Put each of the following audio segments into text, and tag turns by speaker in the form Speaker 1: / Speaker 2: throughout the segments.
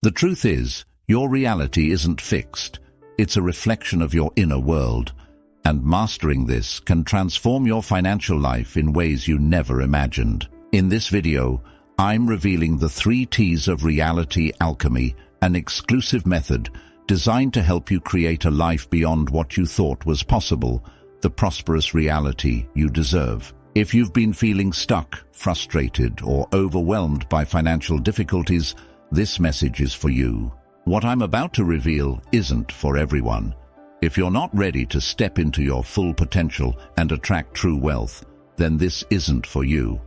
Speaker 1: The truth is, your reality isn't fixed. It's a reflection of your inner world. And mastering this can transform your financial life in ways you never imagined. In this video, I'm revealing the 3 T's of reality alchemy, an exclusive method designed to help you create a life beyond what you thought was possible, the prosperous reality you deserve. If you've been feeling stuck, frustrated, or overwhelmed by financial difficulties, this message is for you. What I'm about to reveal isn't for everyone. If you're not ready to step into your full potential and attract true wealth, then this isn't for you.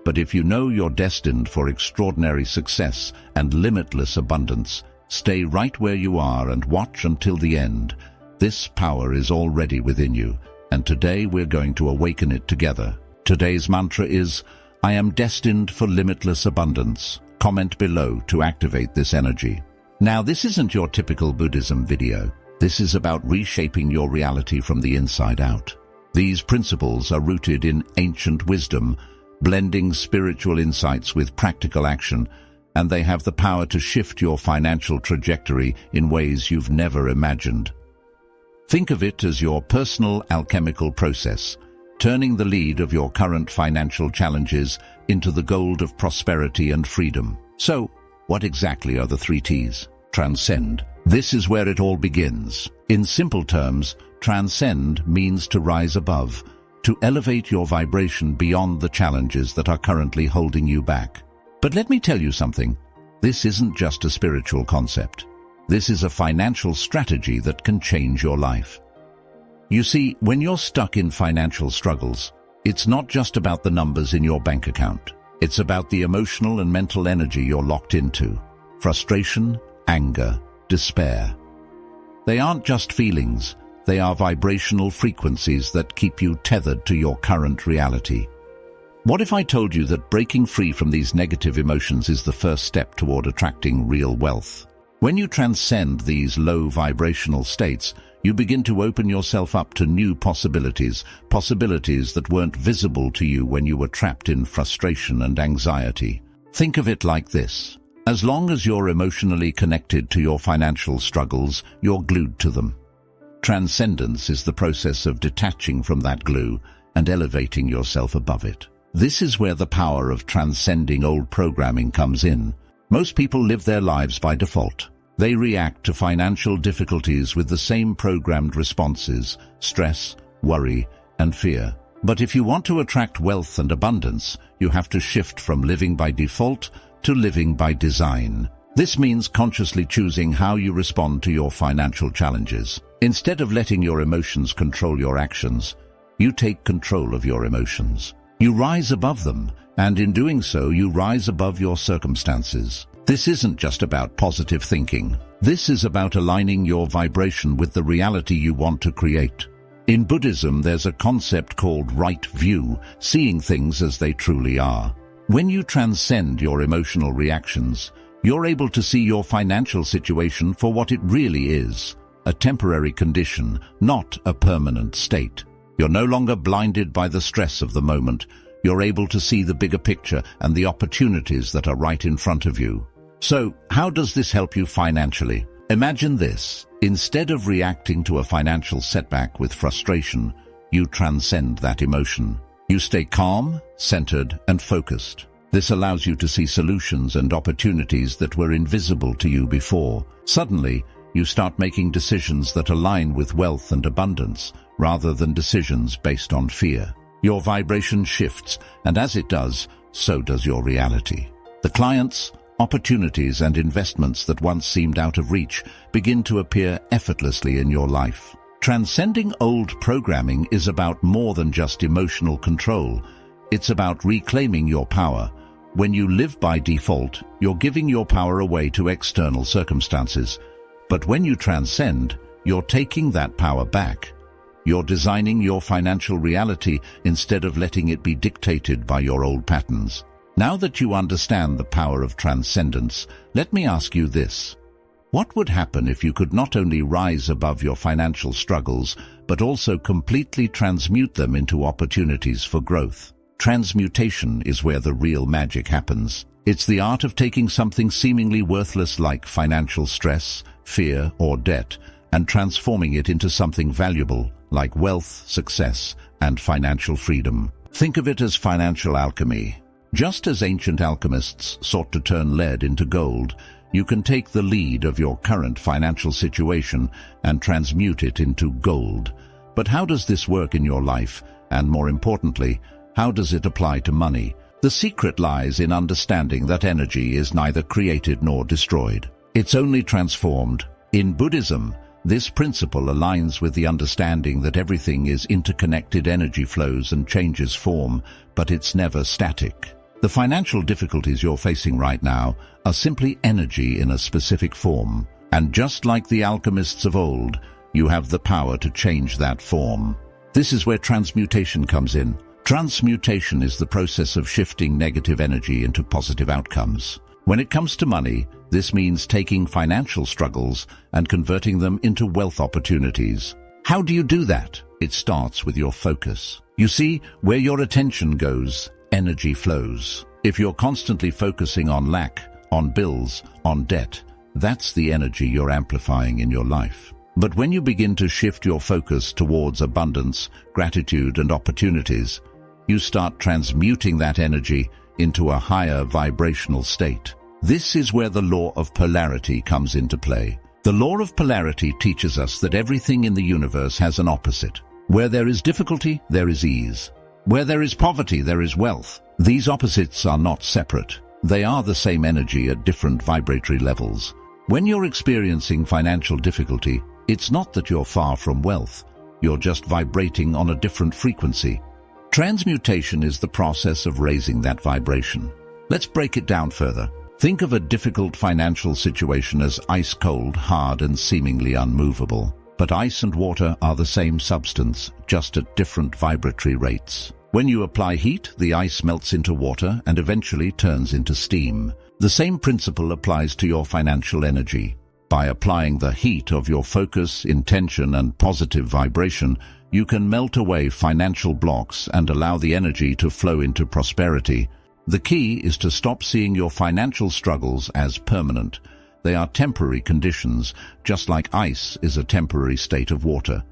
Speaker 1: But if you know you're destined for extraordinary success and limitless abundance, stay right where you are and watch until the end. This power is already within you, and today we're going to awaken it together. Today's mantra is, I am destined for limitless abundance. Comment below to activate this energy. Now, this isn't your typical Buddhism video. This is about reshaping your reality from the inside out. These principles are rooted in ancient wisdom, blending spiritual insights with practical action, and they have the power to shift your financial trajectory in ways you've never imagined. Think of it as your personal alchemical process, turning the lead of your current financial challenges into the gold of prosperity and freedom. So, what exactly are the 3 T's? Transcend. This is where it all begins. In simple terms, transcend means to rise above, to elevate your vibration beyond the challenges that are currently holding you back. But let me tell you something. This isn't just a spiritual concept. This is a financial strategy that can change your life. You see, when you're stuck in financial struggles, it's not just about the numbers in your bank account. It's about the emotional and mental energy you're locked into. Frustration, anger, despair. They aren't just feelings. They are vibrational frequencies that keep you tethered to your current reality. What if I told you that breaking free from these negative emotions is the first step toward attracting real wealth? When you transcend these low vibrational states, you begin to open yourself up to new possibilities that weren't visible to you when you were trapped in frustration and anxiety. Think of it like this. As long as you're emotionally connected to your financial struggles, you're glued to them. Transcendence is the process of detaching from that glue and elevating yourself above it. This is where the power of transcending old programming comes in. Most people live their lives by default. They react to financial difficulties with the same programmed responses: stress, worry, and fear. But if you want to attract wealth and abundance, you have to shift from living by default to living by design. This means consciously choosing how you respond to your financial challenges. Instead of letting your emotions control your actions, you take control of your emotions. You rise above them, and in doing so, you rise above your circumstances. This isn't just about positive thinking. This is about aligning your vibration with the reality you want to create. In Buddhism, there's a concept called right view, seeing things as they truly are. When you transcend your emotional reactions, you're able to see your financial situation for what it really is, a temporary condition, not a permanent state. You're no longer blinded by the stress of the moment. You're able to see the bigger picture and the opportunities that are right in front of you. So, how does this help you financially? Imagine this. Instead of reacting to a financial setback with frustration, you transcend that emotion. You stay calm, centered, and focused. This allows you to see solutions and opportunities that were invisible to you before. Suddenly, you start making decisions that align with wealth and abundance, rather than decisions based on fear. Your vibration shifts, and as it does, so does your reality. The clients, opportunities, and investments that once seemed out of reach begin to appear effortlessly in your life. Transcending old programming is about more than just emotional control. It's about reclaiming your power. When you live by default, you're giving your power away to external circumstances. But when you transcend, you're taking that power back. You're designing your financial reality instead of letting it be dictated by your old patterns. Now that you understand the power of transcendence, let me ask you this. What would happen if you could not only rise above your financial struggles, but also completely transmute them into opportunities for growth? Transmutation is where the real magic happens. It's the art of taking something seemingly worthless like financial stress, fear, or debt, and transforming it into something valuable like wealth, success, and financial freedom. Think of it as financial alchemy. Just as ancient alchemists sought to turn lead into gold, you can take the lead of your current financial situation and transmute it into gold. But how does this work in your life? And more importantly, how does it apply to money? The secret lies in understanding that energy is neither created nor destroyed. It's only transformed. In Buddhism, this principle aligns with the understanding that everything is interconnected. Energy flows and changes form, but it's never static. The financial difficulties you're facing right now are simply energy in a specific form. And just like the alchemists of old, you have the power to change that form. This is where transmutation comes in. Transmutation is the process of shifting negative energy into positive outcomes. When it comes to money, this means taking financial struggles and converting them into wealth opportunities. How do you do that? It starts with your focus. You see, where your attention goes, energy flows. If you're constantly focusing on lack, on bills, on debt, that's the energy you're amplifying in your life. But when you begin to shift your focus towards abundance, gratitude, and opportunities, you start transmuting that energy into a higher vibrational state. This is where the law of polarity comes into play. The law of polarity teaches us that everything in the universe has an opposite. Where there is difficulty, there is ease. Where there is poverty, there is wealth. These opposites are not separate. They are the same energy at different vibratory levels. When you're experiencing financial difficulty, it's not that you're far from wealth. You're just vibrating on a different frequency. Transmutation is the process of raising that vibration. Let's break it down further. Think of a difficult financial situation as ice cold, hard, and seemingly unmovable. But ice and water are the same substance, just at different vibratory rates. When you apply heat, the ice melts into water and eventually turns into steam. The same principle applies to your financial energy. By applying the heat of your focus, intention, and positive vibration, you can melt away financial blocks and allow the energy to flow into prosperity. The key is to stop seeing your financial struggles as permanent. They are temporary conditions, just like ice is a temporary state of water.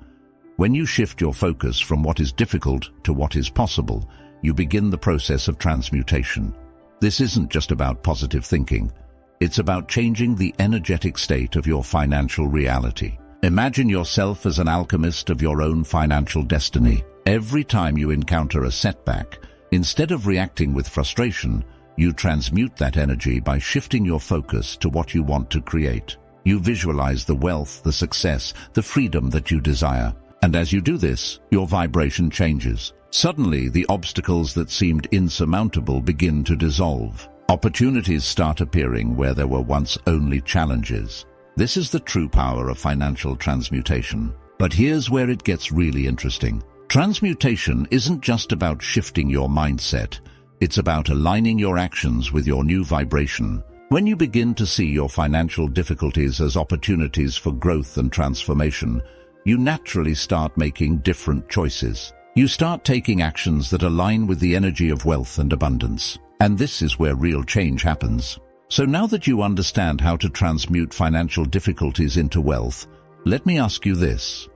Speaker 1: When you shift your focus from what is difficult to what is possible, you begin the process of transmutation. This isn't just about positive thinking. It's about changing the energetic state of your financial reality. Imagine yourself as an alchemist of your own financial destiny. Every time you encounter a setback, instead of reacting with frustration, you transmute that energy by shifting your focus to what you want to create. You visualize the wealth, the success, the freedom that you desire. And as you do this, your vibration changes. Suddenly, the obstacles that seemed insurmountable begin to dissolve. Opportunities start appearing where there were once only challenges. This is the true power of financial transmutation. But here's where it gets really interesting. Transmutation isn't just about shifting your mindset. It's about aligning your actions with your new vibration. When you begin to see your financial difficulties as opportunities for growth and transformation, you naturally start making different choices. You start taking actions that align with the energy of wealth and abundance. And this is where real change happens. So now that you understand how to transmute financial difficulties into wealth, let me ask you this.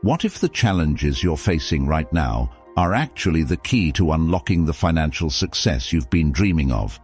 Speaker 1: What if the challenges you're facing right now are actually the key to unlocking the financial success you've been dreaming of?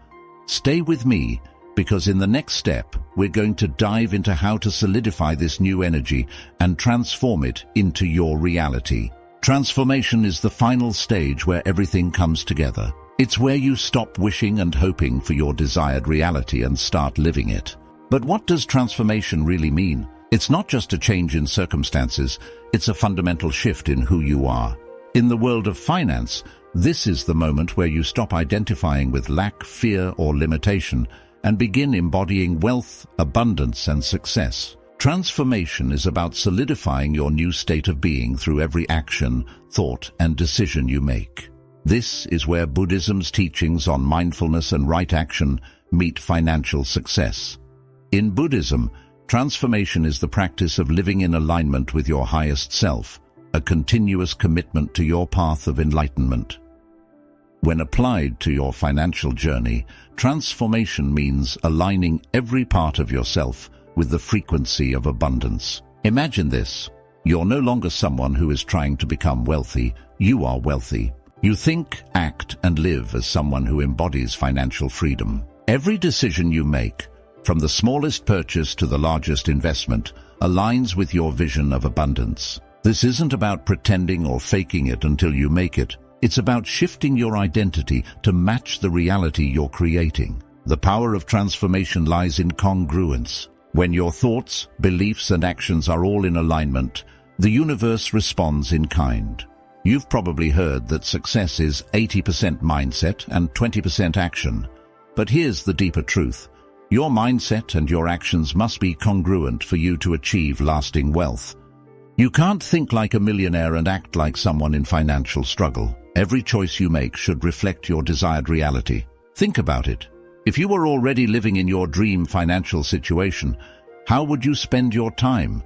Speaker 1: Stay with me, because in the next step, we're going to dive into how to solidify this new energy and transform it into your reality. Transformation is the final stage where everything comes together. It's where you stop wishing and hoping for your desired reality and start living it. But what does transformation really mean? It's not just a change in circumstances, it's a fundamental shift in who you are. In the world of finance, this is the moment where you stop identifying with lack, fear, or limitation and begin embodying wealth, abundance, and success. Transformation is about solidifying your new state of being through every action, thought, and decision you make. This is where Buddhism's teachings on mindfulness and right action meet financial success. In Buddhism, transformation is the practice of living in alignment with your highest self, a continuous commitment to your path of enlightenment. When applied to your financial journey, transformation means aligning every part of yourself with the frequency of abundance. Imagine this. You're no longer someone who is trying to become wealthy. You are wealthy. You think, act, and live as someone who embodies financial freedom. Every decision you make, from the smallest purchase to the largest investment, aligns with your vision of abundance. This isn't about pretending or faking it until you make it. It's about shifting your identity to match the reality you're creating. The power of transformation lies in congruence. When your thoughts, beliefs, and actions are all in alignment, the universe responds in kind. You've probably heard that success is 80% mindset and 20% action. But here's the deeper truth. Your mindset and your actions must be congruent for you to achieve lasting wealth. You can't think like a millionaire and act like someone in financial struggle. Every choice you make should reflect your desired reality. Think about it. If you were already living in your dream financial situation, how would you spend your time?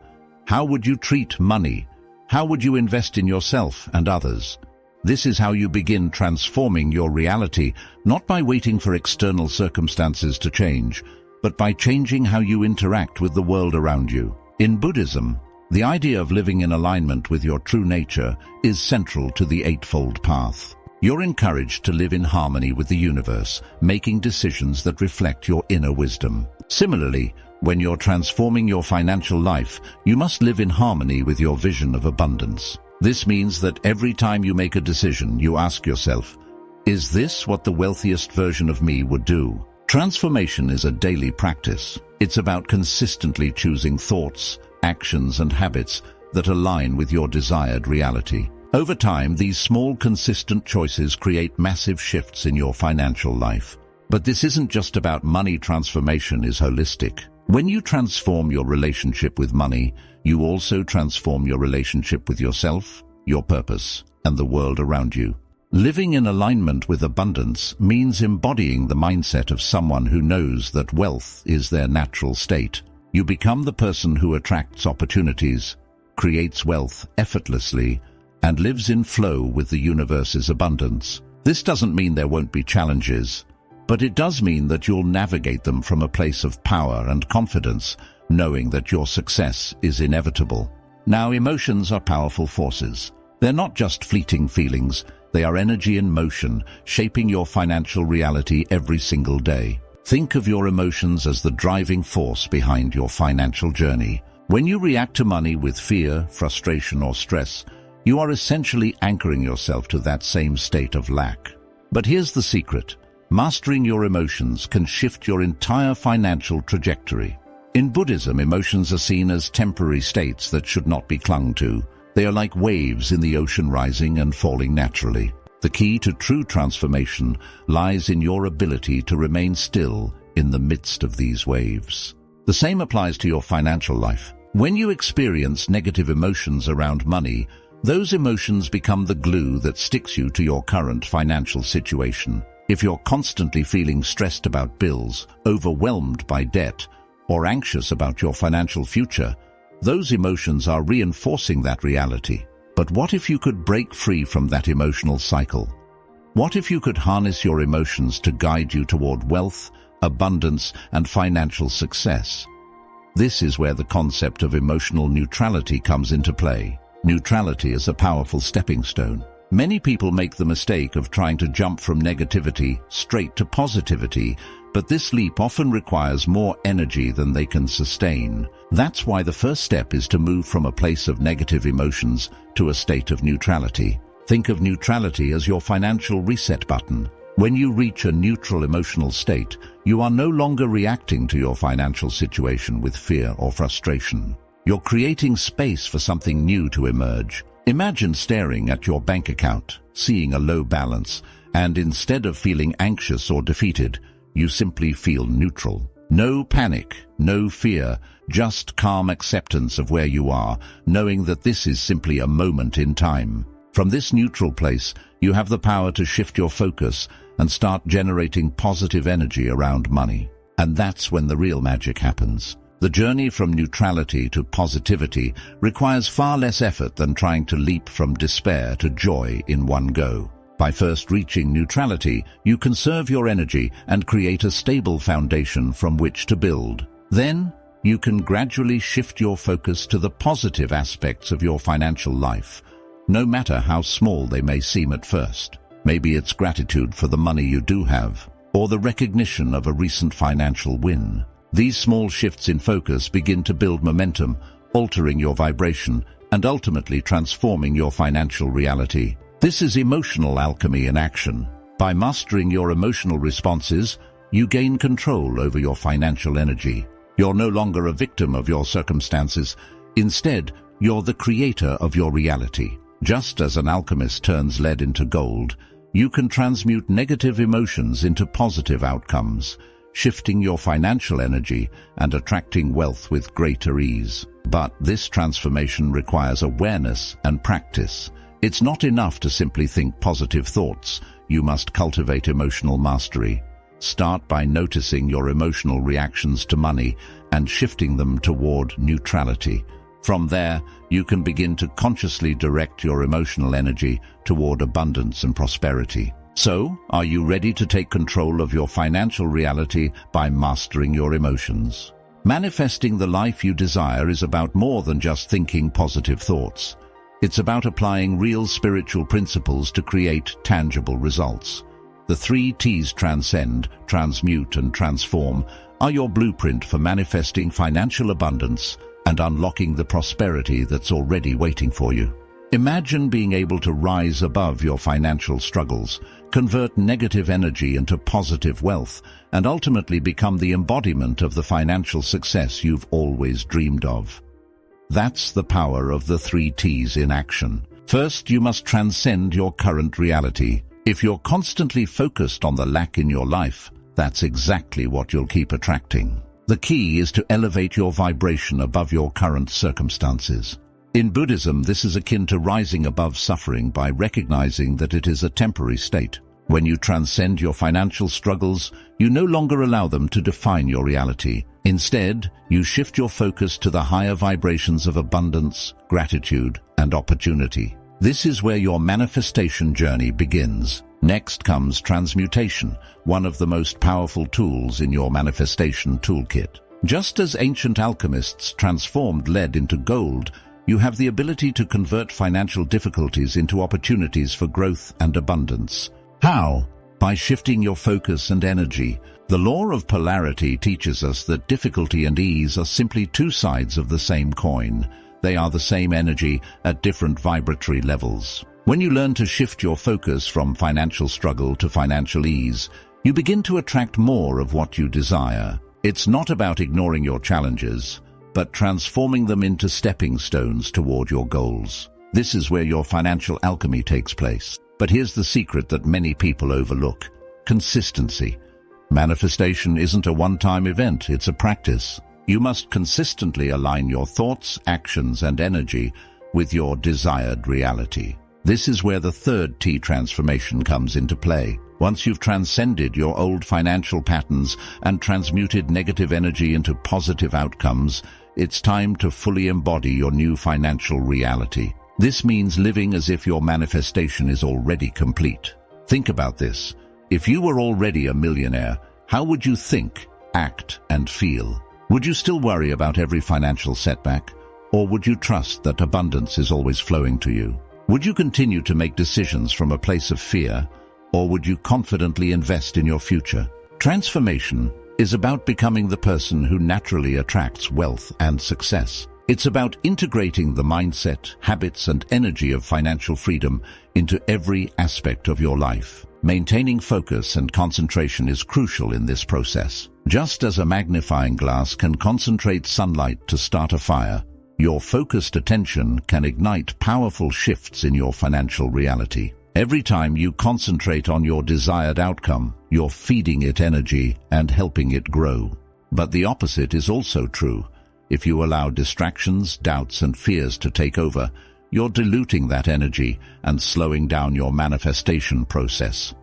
Speaker 1: How would you treat money? How would you invest in yourself and others? This is how you begin transforming your reality, not by waiting for external circumstances to change, but by changing how you interact with the world around you. In Buddhism, the idea of living in alignment with your true nature is central to the Eightfold Path. You're encouraged to live in harmony with the universe, making decisions that reflect your inner wisdom. Similarly, when you're transforming your financial life, you must live in harmony with your vision of abundance. This means that every time you make a decision, you ask yourself, is this what the wealthiest version of me would do? Transformation is a daily practice. It's about consistently choosing thoughts, actions, and habits that align with your desired reality. Over time, these small, consistent choices create massive shifts in your financial life. But this isn't just about money. Transformation is holistic. When you transform your relationship with money, you also transform your relationship with yourself, your purpose, and the world around you. Living in alignment with abundance means embodying the mindset of someone who knows that wealth is their natural state. You become the person who attracts opportunities, creates wealth effortlessly, and lives in flow with the universe's abundance. This doesn't mean there won't be challenges, but it does mean that you'll navigate them from a place of power and confidence, knowing that your success is inevitable. Now, emotions are powerful forces. They're not just fleeting feelings, they are energy in motion, shaping your financial reality every single day. Think of your emotions as the driving force behind your financial journey. When you react to money with fear, frustration, or stress, you are essentially anchoring yourself to that same state of lack. But here's the secret. Mastering your emotions can shift your entire financial trajectory. In Buddhism, emotions are seen as temporary states that should not be clung to. They are like waves in the ocean, rising and falling naturally. The key to true transformation lies in your ability to remain still in the midst of these waves. The same applies to your financial life. When you experience negative emotions around money, those emotions become the glue that sticks you to your current financial situation. If you're constantly feeling stressed about bills, overwhelmed by debt, or anxious about your financial future, those emotions are reinforcing that reality. But what if you could break free from that emotional cycle? What if you could harness your emotions to guide you toward wealth, abundance, and financial success? This is where the concept of emotional neutrality comes into play. Neutrality is a powerful stepping stone. Many people make the mistake of trying to jump from negativity straight to positivity, but this leap often requires more energy than they can sustain. That's why the first step is to move from a place of negative emotions to a state of neutrality. Think of neutrality as your financial reset button. When you reach a neutral emotional state, you are no longer reacting to your financial situation with fear or frustration. You're creating space for something new to emerge. Imagine staring at your bank account, seeing a low balance, and instead of feeling anxious or defeated, you simply feel neutral. No panic, no fear, just calm acceptance of where you are, knowing that this is simply a moment in time. From this neutral place, you have the power to shift your focus and start generating positive energy around money. And that's when the real magic happens. The journey from neutrality to positivity requires far less effort than trying to leap from despair to joy in one go. By first reaching neutrality, you conserve your energy and create a stable foundation from which to build. Then, you can gradually shift your focus to the positive aspects of your financial life, no matter how small they may seem at first. Maybe it's gratitude for the money you do have, or the recognition of a recent financial win. These small shifts in focus begin to build momentum, altering your vibration and ultimately transforming your financial reality. This is emotional alchemy in action. By mastering your emotional responses, you gain control over your financial energy. You're no longer a victim of your circumstances. Instead, you're the creator of your reality. Just as an alchemist turns lead into gold, you can transmute negative emotions into positive outcomes, shifting your financial energy and attracting wealth with greater ease. But this transformation requires awareness and practice. It's not enough to simply think positive thoughts. You must cultivate emotional mastery. Start by noticing your emotional reactions to money and shifting them toward neutrality. From there, you can begin to consciously direct your emotional energy toward abundance and prosperity. So, are you ready to take control of your financial reality by mastering your emotions? Manifesting the life you desire is about more than just thinking positive thoughts. It's about applying real spiritual principles to create tangible results. The 3 T's transcend, transmute, and transform are your blueprint for manifesting financial abundance and unlocking the prosperity that's already waiting for you. Imagine being able to rise above your financial struggles, convert negative energy into positive wealth, and ultimately become the embodiment of the financial success you've always dreamed of. That's the power of the 3 T's in action. First, you must transcend your current reality. If you're constantly focused on the lack in your life, that's exactly what you'll keep attracting. The key is to elevate your vibration above your current circumstances. In Buddhism, this is akin to rising above suffering by recognizing that it is a temporary state. When you transcend your financial struggles, you no longer allow them to define your reality. Instead, you shift your focus to the higher vibrations of abundance, gratitude, and opportunity. This is where your manifestation journey begins. Next comes transmutation, one of the most powerful tools in your manifestation toolkit. Just as ancient alchemists transformed lead into gold, you have the ability to convert financial difficulties into opportunities for growth and abundance. How? By shifting your focus and energy. The law of polarity teaches us that difficulty and ease are simply 2 sides of the same coin. They are the same energy at different vibratory levels. When you learn to shift your focus from financial struggle to financial ease, you begin to attract more of what you desire. It's not about ignoring your challenges, but transforming them into stepping stones toward your goals. This is where your financial alchemy takes place. But here's the secret that many people overlook: consistency. Manifestation isn't a one-time event, it's a practice. You must consistently align your thoughts, actions, and energy with your desired reality. This is where the 3rd T transformation comes into play. Once you've transcended your old financial patterns and transmuted negative energy into positive outcomes, it's time to fully embody your new financial reality. This means living as if your manifestation is already complete. Think about this. If you were already a millionaire, how would you think, act, and feel? Would you still worry about every financial setback? Or would you trust that abundance is always flowing to you? Would you continue to make decisions from a place of fear, or would you confidently invest in your future? Transformation is about becoming the person who naturally attracts wealth and success. It's about integrating the mindset, habits, and energy of financial freedom into every aspect of your life. Maintaining focus and concentration is crucial in this process. Just as a magnifying glass can concentrate sunlight to start a fire, your focused attention can ignite powerful shifts in your financial reality. Every time you concentrate on your desired outcome, you're feeding it energy and helping it grow. But the opposite is also true. If you allow distractions, doubts, and fears to take over, you're diluting that energy and slowing down your manifestation process.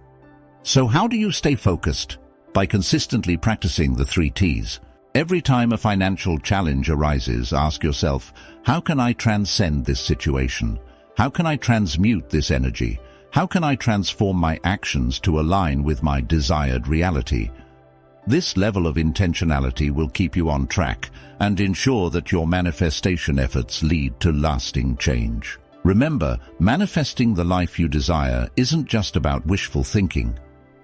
Speaker 1: So how do you stay focused? By consistently practicing the 3 T's. Every time a financial challenge arises, ask yourself, how can I transcend this situation? How can I transmute this energy? How can I transform my actions to align with my desired reality? This level of intentionality will keep you on track and ensure that your manifestation efforts lead to lasting change. Remember, manifesting the life you desire isn't just about wishful thinking.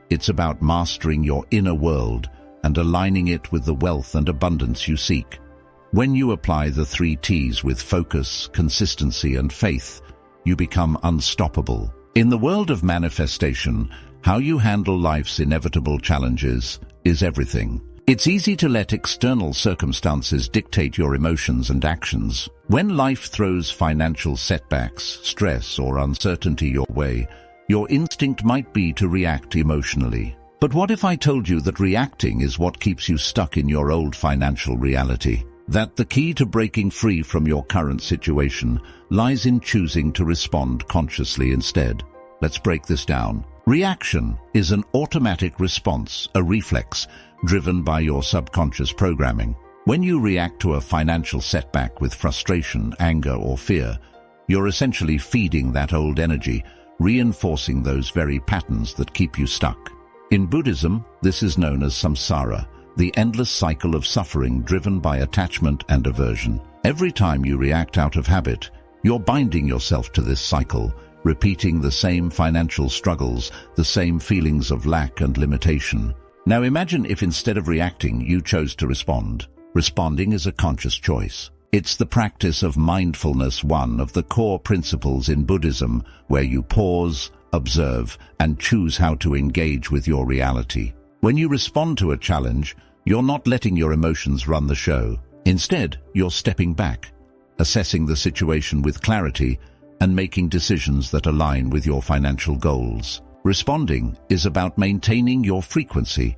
Speaker 1: It's about mastering your inner world and aligning it with the wealth and abundance you seek. When you apply the 3 T's with focus, consistency, and faith, you become unstoppable. In the world of manifestation, how you handle life's inevitable challenges is everything. It's easy to let external circumstances dictate your emotions and actions. When life throws financial setbacks, stress, or uncertainty your way, your instinct might be to react emotionally. But what if I told you that reacting is what keeps you stuck in your old financial reality? That the key to breaking free from your current situation lies in choosing to respond consciously instead. Let's break this down. Reaction is an automatic response, a reflex, driven by your subconscious programming. When you react to a financial setback with frustration, anger, or fear, you're essentially feeding that old energy, reinforcing those very patterns that keep you stuck. In Buddhism, this is known as samsara, the endless cycle of suffering driven by attachment and aversion. Every time you react out of habit, you're binding yourself to this cycle, repeating the same financial struggles, the same feelings of lack and limitation. Now imagine if instead of reacting, you chose to respond. Responding is a conscious choice. It's the practice of mindfulness, one of the core principles in Buddhism, where you pause, observe, and choose how to engage with your reality. When you respond to a challenge, you're not letting your emotions run the show. Instead, you're stepping back, assessing the situation with clarity, and making decisions that align with your financial goals. Responding is about maintaining your frequency.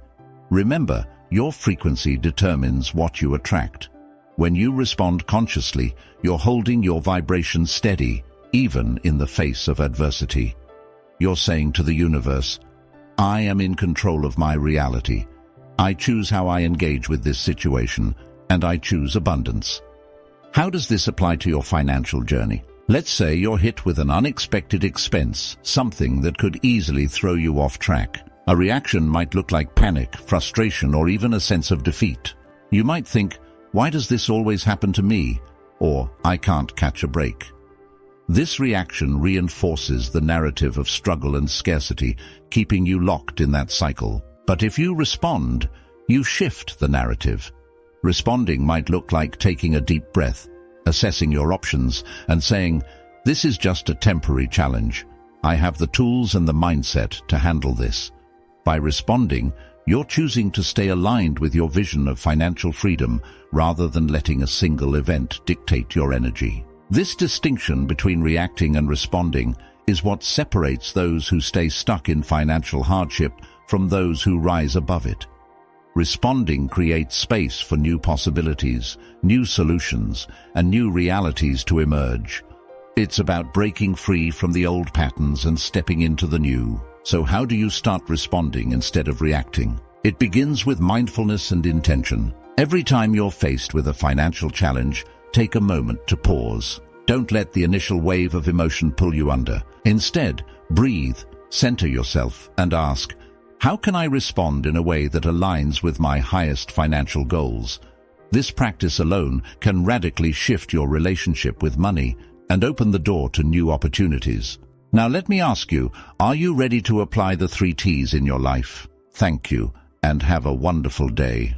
Speaker 1: Remember, your frequency determines what you attract. When you respond consciously, you're holding your vibration steady, even in the face of adversity. You're saying to the universe, I am in control of my reality. I choose how I engage with this situation, and I choose abundance. How does this apply to your financial journey? Let's say you're hit with an unexpected expense, something that could easily throw you off track. A reaction might look like panic, frustration, or even a sense of defeat. You might think, why does this always happen to me? Or, I can't catch a break. This reaction reinforces the narrative of struggle and scarcity, keeping you locked in that cycle. But if you respond, you shift the narrative. Responding might look like taking a deep breath, assessing your options, and saying, this is just a temporary challenge. I have the tools and the mindset to handle this. By responding, you're choosing to stay aligned with your vision of financial freedom rather than letting a single event dictate your energy. This distinction between reacting and responding is what separates those who stay stuck in financial hardship from those who rise above it. Responding creates space for new possibilities, new solutions, and new realities to emerge. It's about breaking free from the old patterns and stepping into the new. So how do you start responding instead of reacting? It begins with mindfulness and intention. Every time you're faced with a financial challenge, take a moment to pause. Don't let the initial wave of emotion pull you under. Instead, breathe, center yourself, and ask, how can I respond in a way that aligns with my highest financial goals? This practice alone can radically shift your relationship with money and open the door to new opportunities. Now let me ask you, are you ready to apply the 3 T's in your life? Thank you, and have a wonderful day.